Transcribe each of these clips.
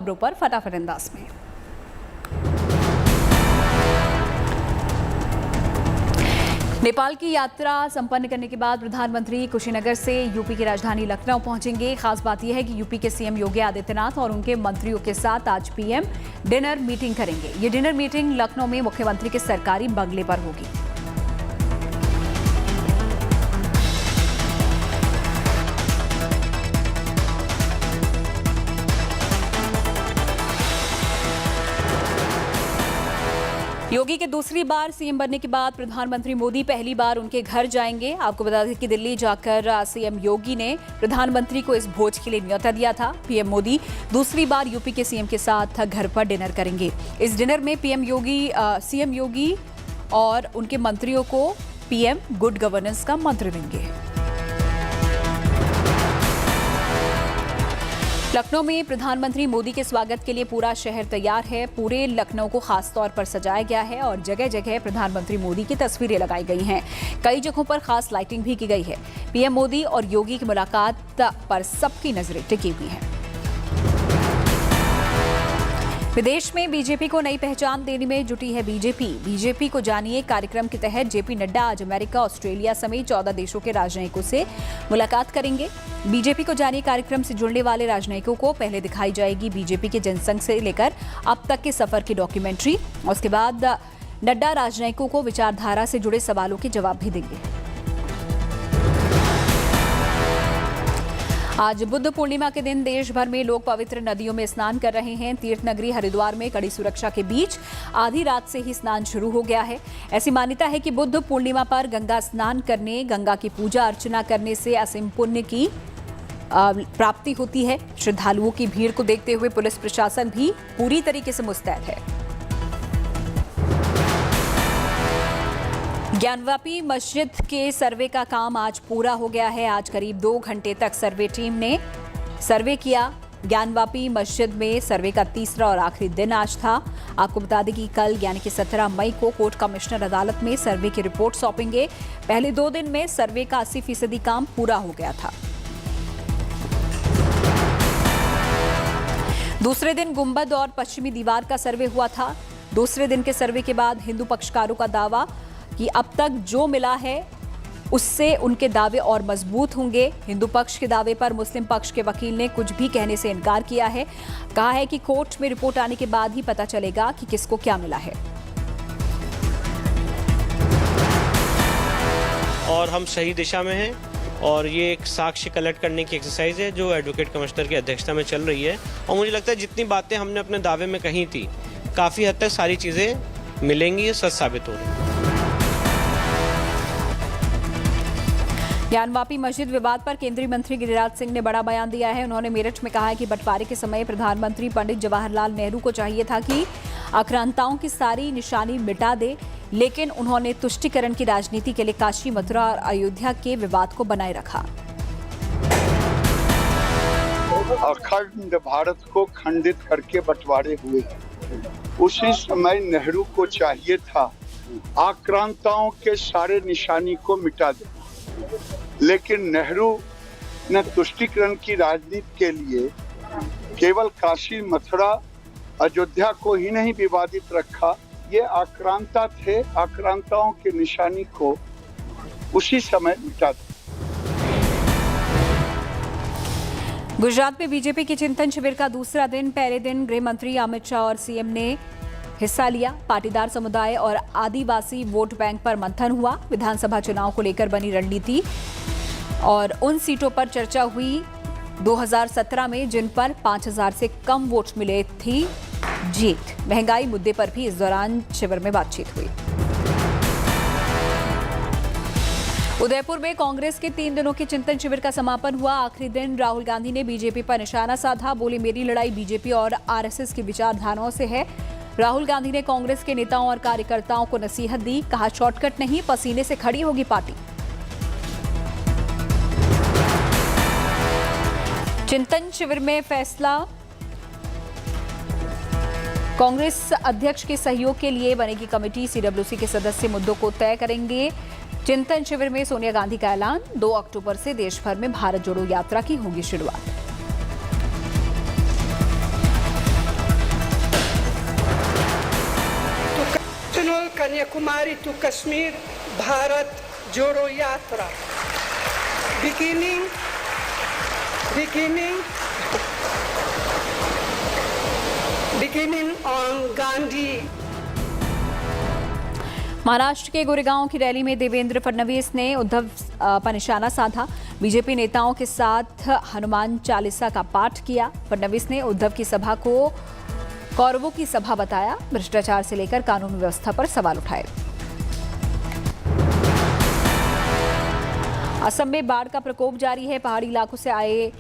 खबरों पर फटाफट अंदाज में। नेपाल की यात्रा संपन्न करने के बाद प्रधानमंत्री कुशीनगर से यूपी की राजधानी लखनऊ पहुंचेंगे। खास बात यह है कि यूपी के सीएम योगी आदित्यनाथ और उनके मंत्रियों के साथ आज पीएम डिनर मीटिंग करेंगे। ये डिनर मीटिंग लखनऊ में मुख्यमंत्री के सरकारी बंगले पर होगी। योगी के दूसरी बार सीएम बनने के बाद प्रधानमंत्री मोदी पहली बार उनके घर जाएंगे। आपको बता दें कि दिल्ली जाकर सीएम योगी ने प्रधानमंत्री को इस भोज के लिए न्योता दिया था। पीएम मोदी दूसरी बार यूपी के सीएम के साथ घर पर डिनर करेंगे। इस डिनर में सीएम योगी और उनके मंत्रियों को पीएम गुड गवर्नेंस का मंत्र देंगे। लखनऊ में प्रधानमंत्री मोदी के स्वागत के लिए पूरा शहर तैयार है। पूरे लखनऊ को खास तौर पर सजाया गया है और जगह जगह प्रधानमंत्री मोदी की तस्वीरें लगाई गई हैं। कई जगहों पर खास लाइटिंग भी की गई है। पीएम मोदी और योगी की मुलाकात पर सबकी नजरें टिकी हुई हैं। विदेश में बीजेपी को नई पहचान देने में जुटी है बीजेपी को जानिए कार्यक्रम के तहत जेपी नड्डा आज अमेरिका, ऑस्ट्रेलिया समेत 14 देशों के राजनयिकों से मुलाकात करेंगे। बीजेपी को जानिए कार्यक्रम से जुड़ने वाले राजनयिकों को पहले दिखाई जाएगी बीजेपी के जनसंघ से लेकर अब तक के सफर की डॉक्यूमेंट्री। उसके बाद नड्डा राजनयिकों को विचारधारा से जुड़े सवालों के जवाब भी देंगे। आज बुद्ध पूर्णिमा के दिन देश भर में लोग पवित्र नदियों में स्नान कर रहे हैं। तीर्थ नगरी हरिद्वार में कड़ी सुरक्षा के बीच आधी रात से ही स्नान शुरू हो गया है। ऐसी मान्यता है कि बुद्ध पूर्णिमा पर गंगा स्नान करने, गंगा की पूजा अर्चना करने से असीम पुण्य की प्राप्ति होती है। श्रद्धालुओं की भीड़ को देखते हुए पुलिस प्रशासन भी पूरी तरीके से मुस्तैद है। ज्ञानवापी मस्जिद के सर्वे का काम आज पूरा हो गया है। आज करीब 2 घंटे तक सर्वे टीम ने सर्वे किया। ज्ञानवापी मस्जिद में सर्वे का तीसरा और आखिरी दिन आज था। आपको बता दें कि कल यानी कि 17 मई को कोर्ट कमिश्नर अदालत में सर्वे की रिपोर्ट सौंपेंगे। पहले 2 दिन में सर्वे का 80% काम पूरा हो गया था। दूसरे दिन गुंबद और पश्चिमी दीवार का सर्वे हुआ था। दूसरे दिन के सर्वे के बाद हिंदू पक्षकारों का दावा कि अब तक जो मिला है उससे उनके दावे और मजबूत होंगे। हिंदू पक्ष के दावे पर मुस्लिम पक्ष के वकील ने कुछ भी कहने से इनकार किया है। कहा है कि कोर्ट में रिपोर्ट आने के बाद ही पता चलेगा कि किसको क्या मिला है। और हम सही दिशा में हैं और ये एक साक्ष्य कलेक्ट करने की एक्सरसाइज है जो एडवोकेट कमिश्नर की अध्यक्षता में चल रही है। और मुझे लगता है जितनी बातें हमने अपने दावे में कही थी काफ़ी हद तक सारी चीज़ें मिलेंगी, सच साबित हो रही। ज्ञानवापी मस्जिद विवाद पर केंद्रीय मंत्री गिरिराज सिंह ने बड़ा बयान दिया है। उन्होंने मेरठ में कहा है कि बंटवारे के समय प्रधानमंत्री पंडित जवाहरलाल नेहरू को चाहिए था कि आक्रांताओं की सारी निशानी मिटा दे, लेकिन उन्होंने तुष्टीकरण की राजनीति के लिए काशी, मथुरा और अयोध्या के विवाद को बनाए रखा। अखंड भारत को खंडित करके बंटवारे हुए। उसी समय नेहरू को चाहिए था आक्रांताओं के सारे निशानी को मिटा दे, लेकिन नेहरू ने तुष्टीकरण की राजनीति के लिए केवल काशी, मथुरा, अयोध्या को ही नहीं विवादित रखा। ये आक्रांता थे, आक्रांताओं की निशानी को उसी समय मिटा दिया। गुजरात में बीजेपी के चिंतन शिविर का दूसरा दिन। पहले दिन गृह मंत्री अमित शाह और सीएम ने हिस्सा लिया। पाटीदार समुदाय और आदिवासी वोट बैंक पर मंथन हुआ। विधानसभा चुनाव को लेकर बनी रणनीति और उन सीटों पर चर्चा हुई 2017 में जिन पर 5000 से कम वोट मिले थी जीत। महंगाई मुद्दे पर भी इस दौरान शिविर में बातचीत हुई। उदयपुर में कांग्रेस के 3 दिनों के चिंतन शिविर का समापन हुआ। आखिरी दिन राहुल गांधी ने बीजेपी पर निशाना साधा। बोले, मेरी लड़ाई बीजेपी और आरएसएस की विचारधाराओं से है। राहुल गांधी ने कांग्रेस के नेताओं और कार्यकर्ताओं को नसीहत दी। कहा, शॉर्टकट नहीं, पसीने से खड़ी होगी पार्टी। चिंतन शिविर में फैसला कांग्रेस अध्यक्ष के सहयोग के लिए बनेगी कमेटी। सीडब्ल्यूसी के सदस्य मुद्दों को तय करेंगे। चिंतन शिविर में सोनिया गांधी का ऐलान। 2 अक्टूबर से देश भर में भारत जोड़ो यात्रा की होगी शुरुआत। Kanyakumari to Kashmir Bharat Jodo Yatra. Beginning on Gandhi. Maharashtra के गोरेगांव की रैली में देवेंद्र फडणवीस ने उद्धव पर निशाना साधा। बीजेपी नेताओं के साथ हनुमान चालीसा का पाठ किया। फडणवीस ने उद्धव की सभा को कौरवों की सभा बताया। भ्रष्टाचार से लेकर कानून व्यवस्था पर सवाल उठाए। असम में बाढ़ का प्रकोप जारी है। पहाड़ी इलाकों से आए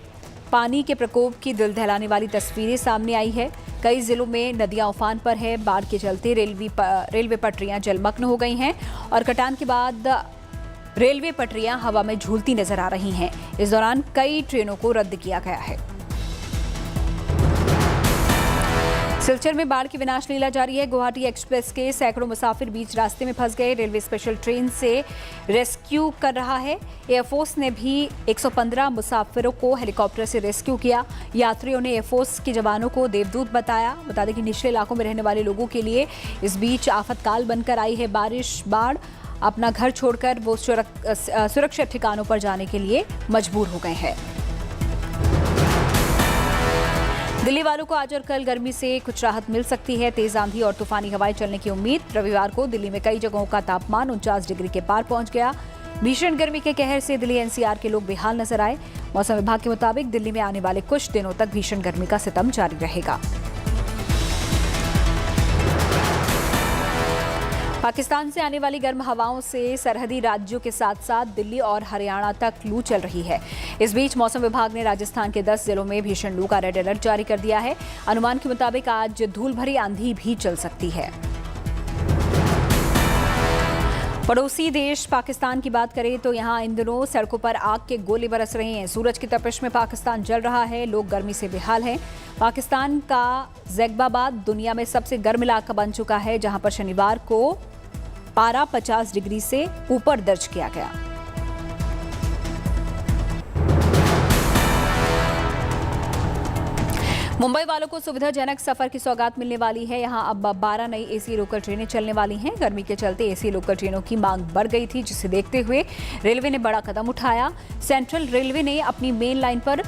पानी के प्रकोप की दिल दहलाने वाली तस्वीरें सामने आई है। कई जिलों में नदियां उफान पर है। बाढ़ के चलते रेलवे पटरियां जलमग्न हो गई हैं और कटान के बाद रेलवे पटरियां हवा में झूलती नजर आ रही हैं। इस दौरान कई ट्रेनों को रद्द किया गया है। सिलचर में बाढ़ की विनाश लीला जारी है। गुवाहाटी एक्सप्रेस के सैकड़ों मुसाफिर बीच रास्ते में फंस गए। रेलवे स्पेशल ट्रेन से रेस्क्यू कर रहा है। एयरफोर्स ने भी 115 मुसाफिरों को हेलीकॉप्टर से रेस्क्यू किया। यात्रियों ने एयरफोर्स के जवानों को देवदूत बताया। बता दें कि निचले इलाकों में रहने वाले लोगों के लिए इस बीच आफतकाल बनकर आई है बाढ़। अपना घर छोड़कर वो सुरक्षित ठिकानों पर जाने के लिए मजबूर हो गए हैं। दिल्ली वालों को आज और कल गर्मी से कुछ राहत मिल सकती है। तेज आंधी और तूफानी हवाएं चलने की उम्मीद। रविवार को दिल्ली में कई जगहों का तापमान 49 डिग्री के पार पहुंच गया। भीषण गर्मी के कहर से दिल्ली एनसीआर के लोग बेहाल नजर आए। मौसम विभाग के मुताबिक दिल्ली में आने वाले कुछ दिनों तक भीषण गर्मी का सितम जारी रहेगा। पाकिस्तान से आने वाली गर्म हवाओं से सरहदी राज्यों के साथ साथ दिल्ली और हरियाणा तक लू चल रही है। इस बीच मौसम विभाग ने राजस्थान के 10 जिलों में भीषण लू का रेड अलर्ट जारी कर दिया है। अनुमान के मुताबिक आज धूल भरी आंधी भी चल सकती है। पड़ोसी देश पाकिस्तान की बात करें तो यहां इन दिनों सड़कों पर आग के गोले बरस रहे हैं। सूरज की तपिश में पाकिस्तान जल रहा है। लोग गर्मी से बेहाल हैं। पाकिस्तान का जैकबाबाद दुनिया में सबसे गर्म इलाका बन चुका है, जहां पर शनिवार को पारा 50 डिग्री से ऊपर दर्ज किया गया। मुंबई वालों को सुविधाजनक सफर की सौगात मिलने वाली है। यहां अब 12 नई एसी लोकल ट्रेनें चलने वाली हैं। गर्मी के चलते एसी लोकल ट्रेनों की मांग बढ़ गई थी, जिसे देखते हुए रेलवे ने बड़ा कदम उठाया। सेंट्रल रेलवे ने अपनी मेन लाइन पर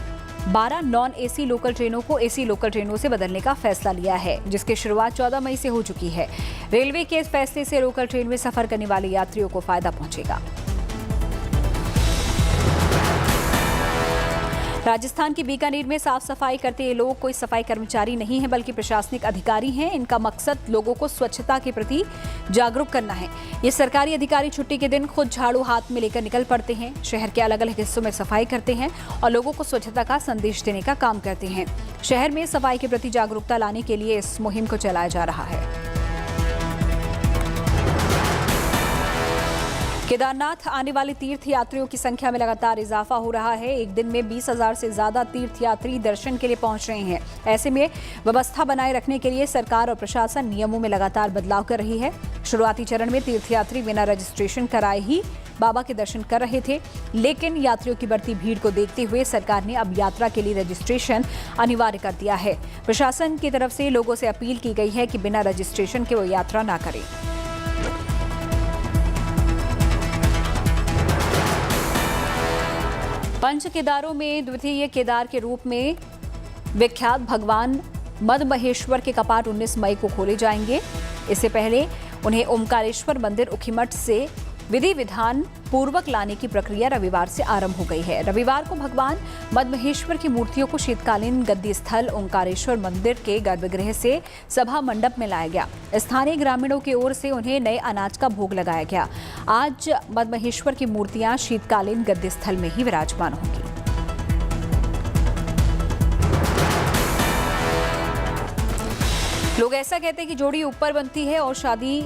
12 नॉन एसी लोकल ट्रेनों को एसी लोकल ट्रेनों से बदलने का फैसला लिया है, जिसकी शुरुआत 14 मई से हो चुकी है। रेलवे के इस फैसले से लोकल ट्रेन में सफर करने वाले यात्रियों को फायदा पहुंचेगा। राजस्थान के बीकानेर में साफ सफाई करते ये लोग कोई सफाई कर्मचारी नहीं है, बल्कि प्रशासनिक अधिकारी हैं। इनका मकसद लोगों को स्वच्छता के प्रति जागरूक करना है। ये सरकारी अधिकारी छुट्टी के दिन खुद झाड़ू हाथ में लेकर निकल पड़ते हैं। शहर के अलग अलग हिस्सों में सफाई करते हैं और लोगों को स्वच्छता का संदेश देने का काम करते हैं। शहर में सफाई के प्रति जागरूकता लाने के लिए इस मुहिम को चलाया जा रहा है। केदारनाथ आने वाले तीर्थ यात्रियों की संख्या में लगातार इजाफा हो रहा है। एक दिन में 20,000 से ज्यादा तीर्थ यात्री दर्शन के लिए पहुंच रहे हैं। ऐसे में व्यवस्था बनाए रखने के लिए सरकार और प्रशासन नियमों में लगातार बदलाव कर रही है। शुरुआती चरण में तीर्थयात्री बिना रजिस्ट्रेशन कराए ही बाबा के दर्शन कर रहे थे, लेकिन यात्रियों की बढ़ती भीड़ को देखते हुए सरकार ने अब यात्रा के लिए रजिस्ट्रेशन अनिवार्य कर दिया है। प्रशासन की तरफ से लोगों से अपील की गई है कि बिना रजिस्ट्रेशन के वो यात्रा न करें। पंच केदारों में द्वितीय केदार के रूप में विख्यात भगवान मदमहेश्वर के कपाट 19 मई को खोले जाएंगे। इससे पहले उन्हें ओमकारेश्वर मंदिर उखीमठ से विधि विधान पूर्वक लाने की प्रक्रिया रविवार से आरंभ हो गई है। रविवार को भगवान मदमहेश्वर की मूर्तियों को शीतकालीन गद्दी स्थल ओंकारेश्वर मंदिर के गर्भगृह से सभा मंडप में लाया गया। स्थानीय ग्रामीणों की ओर से उन्हें नए अनाज का भोग लगाया गया। आज मदमहेश्वर की मूर्तियां शीतकालीन गद्दी स्थल में ही विराजमान होंगी। लोग ऐसा कहते हैं कि जोड़ी ऊपर बनती है और शादी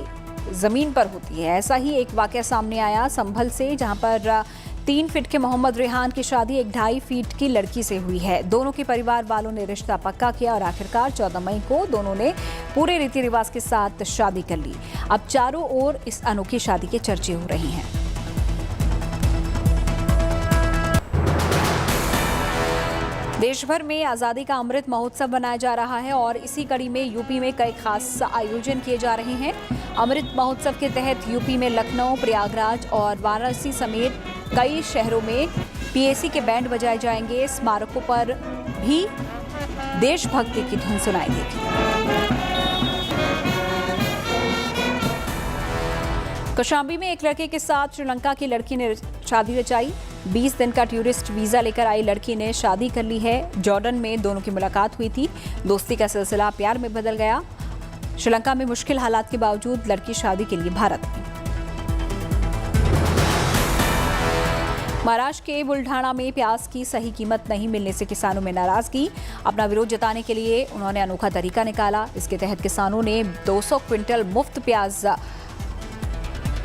जमीन पर होती है। ऐसा ही एक वाकया सामने आया संभल से, जहां पर 3 फीट के मोहम्मद रेहान की शादी एक 2.5 फीट की लड़की से हुई है। दोनों के परिवार वालों ने रिश्ता पक्का किया और आखिरकार 14 मई को दोनों ने पूरे रीति रिवाज के साथ शादी कर ली। अब चारों ओर इस अनोखी शादी के चर्चे हो रहे हैं। देश भर में आज़ादी का अमृत महोत्सव मनाया जा रहा है और इसी कड़ी में यूपी में कई खास आयोजन किए जा रहे हैं। अमृत महोत्सव के तहत यूपी में लखनऊ, प्रयागराज और वाराणसी समेत कई शहरों में पीएसी के बैंड बजाए जाएंगे। स्मारकों पर भी देशभक्ति की धुन सुनाई देगी। कौशाम्बी में एक लड़के के साथ श्रीलंका की लड़की ने शादी रचाई। 20 दिन का टूरिस्ट वीजा लेकर आई लड़की ने शादी कर ली है। जॉर्डन में दोनों की मुलाकात हुई थी। दोस्ती का सिलसिला प्यार में बदल गया। श्रीलंका में मुश्किल हालात के बावजूद लड़की शादी के लिए भारत आई। महाराष्ट्र के बुल्ढाना में प्याज की सही कीमत नहीं मिलने से किसानों में नाराजगी। अपना विरोध जताने के लिए उन्होंने अनोखा तरीका निकाला। इसके तहत किसानों ने 200 क्विंटल मुफ्त प्याज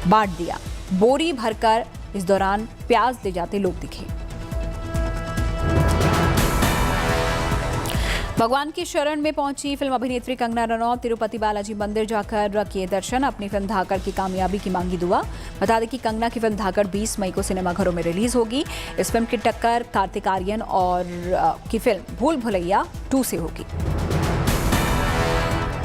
बांट दिया। बोरी भरकर इस दौरान प्याज ले जाते लोग दिखे। भगवान की शरण में पहुंची फिल्म अभिनेत्री कंगना रनौत तिरुपति बालाजी मंदिर जाकर किए दर्शन। अपनी फिल्म धाकड़ की कामयाबी की मांगी दुआ। बता दें कि कंगना की फिल्म धाकड़ 20 मई को सिनेमाघरों में रिलीज होगी। इस फिल्म की टक्कर कार्तिक आर्यन और की फिल्म भूल भुलैया 2 से होगी।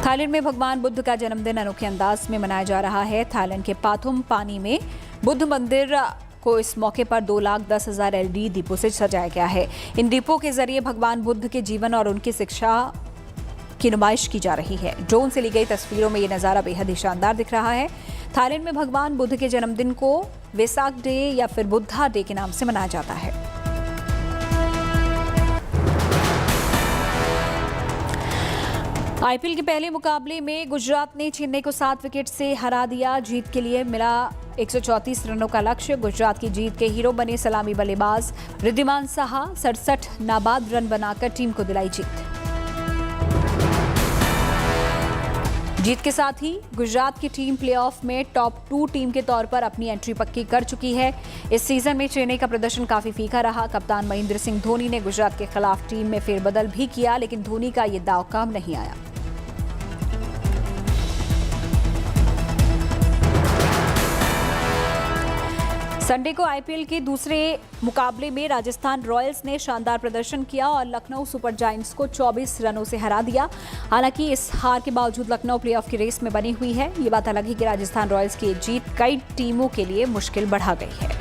थाईलैंड में भगवान बुद्ध का जन्मदिन अनोखे अंदाज में मनाया जा रहा है। थाईलैंड के पाथुम पानी में बुद्ध मंदिर को इस मौके पर 2,10,000 LED दीपों से सजाया गया है। इन दीपों के जरिए भगवान बुद्ध के जीवन और उनकी शिक्षा की नुमाइश की जा रही है। ड्रोन से ली गई तस्वीरों में ये नज़ारा बेहद ही शानदार दिख रहा है। थाईलैंड में भगवान बुद्ध के जन्मदिन को वेसाक डे या फिर बुद्धा डे के नाम से मनाया जाता है। आईपीएल के पहले मुकाबले में गुजरात ने चेन्नई को 7 विकेट से हरा दिया। जीत के लिए मिला 134 रनों का लक्ष्य। गुजरात की जीत के हीरो बने सलामी बल्लेबाज रिद्धिमान साहा। 67 नाबाद रन बनाकर टीम को दिलाई जीत। जीत के साथ ही गुजरात की टीम प्लेऑफ में टॉप 2 टीम के तौर पर अपनी एंट्री पक्की कर चुकी है। इस सीजन में चेन्नई का प्रदर्शन काफी फीका रहा। कप्तान महेंद्र सिंह धोनी ने गुजरात के खिलाफ टीम में फेरबदल भी किया, लेकिन धोनी का ये दांव काम नहीं आया। संडे को आईपीएल के दूसरे मुकाबले में राजस्थान रॉयल्स ने शानदार प्रदर्शन किया और लखनऊ सुपर जायंट्स को 24 रनों से हरा दिया। हालांकि इस हार के बावजूद लखनऊ प्लेऑफ की रेस में बनी हुई है। ये बात अलग है कि राजस्थान रॉयल्स की जीत कई टीमों के लिए मुश्किल बढ़ा गई है।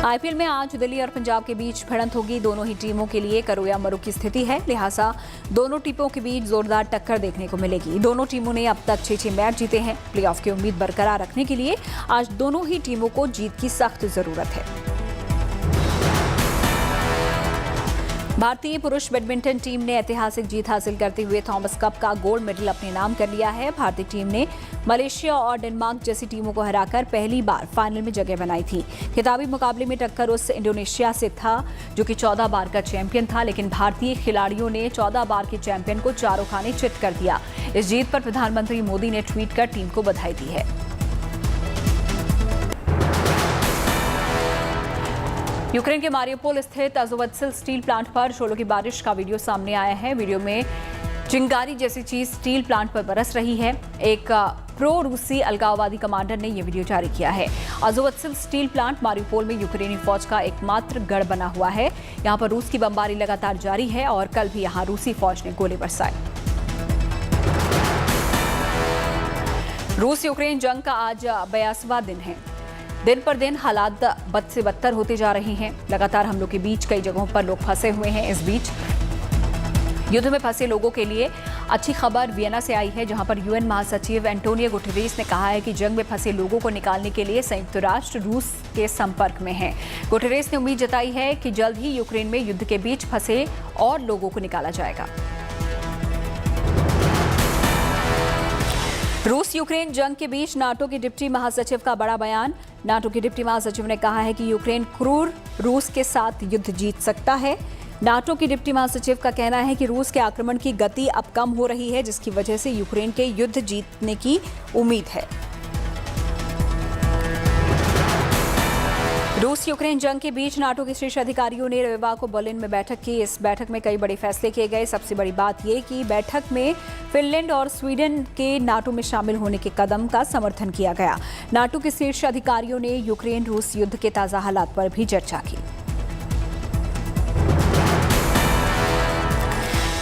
आईपीएल में आज दिल्ली और पंजाब के बीच भिड़ंत होगी। दोनों ही टीमों के लिए करो या मरो की स्थिति है, लिहाजा दोनों टीमों के बीच जोरदार टक्कर देखने को मिलेगी। दोनों टीमों ने अब तक 6 मैच जीते हैं। प्लेऑफ की उम्मीद बरकरार रखने के लिए आज दोनों ही टीमों को जीत की सख्त जरूरत है। भारतीय पुरुष बैडमिंटन टीम ने ऐतिहासिक जीत हासिल करते हुए थॉमस कप का गोल्ड मेडल अपने नाम कर लिया है। भारतीय टीम ने मलेशिया और डेनमार्क जैसी टीमों को हराकर पहली बार फाइनल में जगह बनाई थी। खिताबी मुकाबले में टक्कर उस इंडोनेशिया से था जो कि 14 बार का चैंपियन था, लेकिन भारतीय खिलाड़ियों ने 14 बार के चैंपियन को चारों खाने चित कर दिया। इस जीत पर प्रधानमंत्री मोदी ने ट्वीट कर टीम को बधाई दी है। यूक्रेन के मारियोपोल स्थित अज़ोवत्सिल स्टील प्लांट पर शोलों की बारिश का वीडियो सामने आया है। वीडियो में चिंगारी जैसी चीज स्टील प्लांट पर बरस रही है। एक प्रो रूसी अलगाववादी कमांडर ने यह वीडियो जारी किया है। अज़ोवत्सिल स्टील प्लांट मारियोपोल में यूक्रेनी फौज का एकमात्र गढ़ बना हुआ है। यहां पर रूस की बमबारी लगातार जारी है और कल भी यहां रूसी फौज ने गोले बरसाए। रूस यूक्रेन जंग का आज 82वां दिन है। दिन पर दिन हालात बद से बदतर होते जा रहे हैं। लगातार हमलों के बीच कई जगहों पर लोग फंसे हुए हैं। इस बीच युद्ध में फंसे लोगों के लिए अच्छी खबर वियना से आई है, जहां पर यूएन महासचिव एंटोनियो गुटेरेस ने कहा है कि जंग में फंसे लोगों को निकालने के लिए संयुक्त राष्ट्र रूस के संपर्क में है। गुटेरेस ने उम्मीद जताई है कि जल्द ही यूक्रेन में युद्ध के बीच फंसे और लोगों को निकाला जाएगा। रूस यूक्रेन जंग के बीच नाटो के डिप्टी महासचिव का बड़ा बयान। नाटो के डिप्टी महासचिव ने कहा है कि यूक्रेन क्रूर रूस के साथ युद्ध जीत सकता है। नाटो के डिप्टी महासचिव का कहना है कि रूस के आक्रमण की गति अब कम हो रही है, जिसकी वजह से यूक्रेन के युद्ध जीतने की उम्मीद है। रूस यूक्रेन जंग के बीच नाटो के शीर्ष अधिकारियों ने रविवार को बर्लिन में बैठक की। इस बैठक में कई बड़े फैसले किए गए। सबसे बड़ी बात यह कि बैठक में फिनलैंड और स्वीडन के नाटो में शामिल होने के कदम का समर्थन किया गया। नाटो के शीर्ष अधिकारियों ने यूक्रेन रूस युद्ध के ताज़ा हालात पर भी चर्चा की।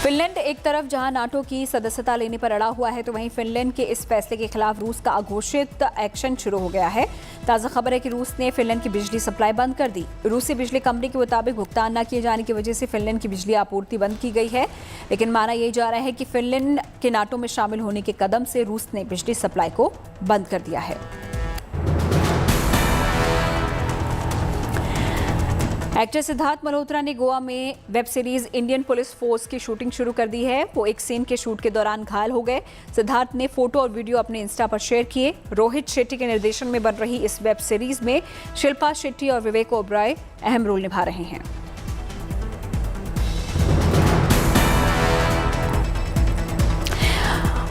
फिनलैंड फिनलैंड एक तरफ जहां नाटो की सदस्यता लेने पर अड़ा हुआ है, तो वहीं फिनलैंड के इस फैसले के खिलाफ रूस का अघोषित एक्शन शुरू हो गया है। ताज़ा खबर है कि रूस ने फिनलैंड की बिजली सप्लाई बंद कर दी। रूसी बिजली कंपनी के मुताबिक भुगतान न किए जाने की वजह से फिनलैंड की बिजली आपूर्ति बंद की गई है, लेकिन माना यह जा रहा है कि फिनलैंड के नाटो में शामिल होने के कदम से रूस ने बिजली सप्लाई को बंद कर दिया है। एक्टर सिद्धार्थ मल्होत्रा ने गोवा में web series Indian police force की शूटिंग शुरू कर दी है। वो एक सीन के शूट के दौरान घायल हो गए। सिद्धार्थ ने फोटो और वीडियो अपने इंस्टा पर शेयर किए। रोहित शेट्टी के निर्देशन में बन रही इस वेब सीरीज में शिल्पा शेट्टी और विवेक ओबराय अहम रोल निभा रहे हैं।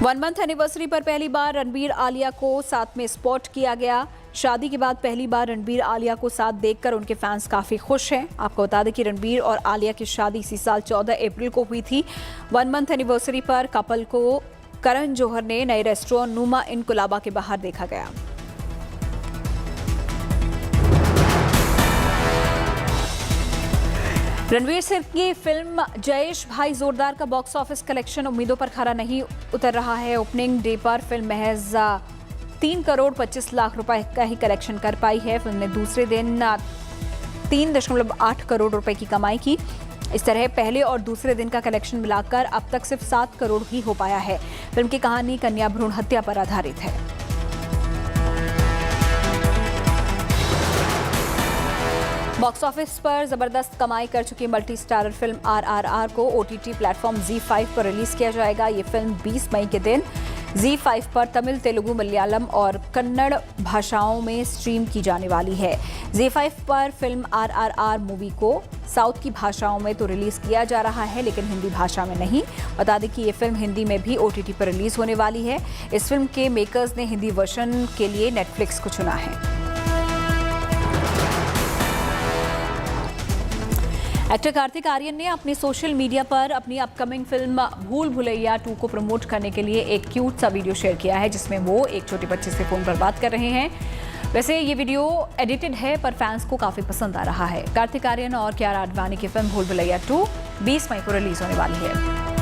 वन मंथ एनिवर्सरी पर पहली बार रणबीर आलिया को साथ में स्पॉट किया गया। शादी के बाद पहली बार रणबीर आलिया को साथ देखकर उनके फैंस काफी खुश हैं। आपको बता दें कि रणबीर और आलिया की शादी इसी साल 14 अप्रैल को हुई थी। वन मंथ एनिवर्सरी पर कपल को करण जौहर ने नए रेस्टोरेंट नुमा इन कोलाबा के बाहर देखा गया। रणवीर सिंह की फिल्म जयेश भाई जोरदार का बॉक्स ऑफिस कलेक्शन उम्मीदों पर खरा नहीं उतर रहा है। ओपनिंग डे पर फिल्म महज 3 करोड़ 25 लाख रुपए का ही कलेक्शन कर पाई है। फिल्म ने दूसरे दिन 3.8 करोड़ रुपए की कमाई की। इस तरह पहले और दूसरे दिन का कलेक्शन मिलाकर अब तक सिर्फ 7 करोड़ ही हो पाया है। फिल्म की कहानी कन्या भ्रूण हत्या पर आधारित है। बॉक्स ऑफिस पर जबरदस्त कमाई कर चुकी मल्टी स्टारर फिल्म RRR को OTT प्लेटफॉर्म ZEE5 पर रिलीज किया जाएगा। ये फिल्म 20 मई के दिन ZEE5 पर तमिल, तेलुगु, मलयालम और कन्नड़ भाषाओं में स्ट्रीम की जाने वाली है। ZEE5 पर फिल्म RRR मूवी को साउथ की भाषाओं में तो रिलीज किया जा रहा है, लेकिन हिंदी भाषा में नहीं। बता दें कि ये फिल्म हिंदी में भी OTT पर रिलीज होने वाली है। इस फिल्म के मेकर्स ने हिंदी वर्जन के लिए नेटफ्लिक्स को चुना है। एक्टर कार्तिक आर्यन ने अपने सोशल मीडिया पर अपनी अपकमिंग फिल्म भूल भुलैया 2 को प्रमोट करने के लिए एक क्यूट सा वीडियो शेयर किया है, जिसमें वो एक छोटे बच्चे से फोन पर बात कर रहे हैं। वैसे ये वीडियो एडिटेड है, पर फैंस को काफी पसंद आ रहा है। कार्तिक आर्यन और कियारा आडवाणी की फिल्म भूल भुलैया 2 20 मई को रिलीज होने वाली है।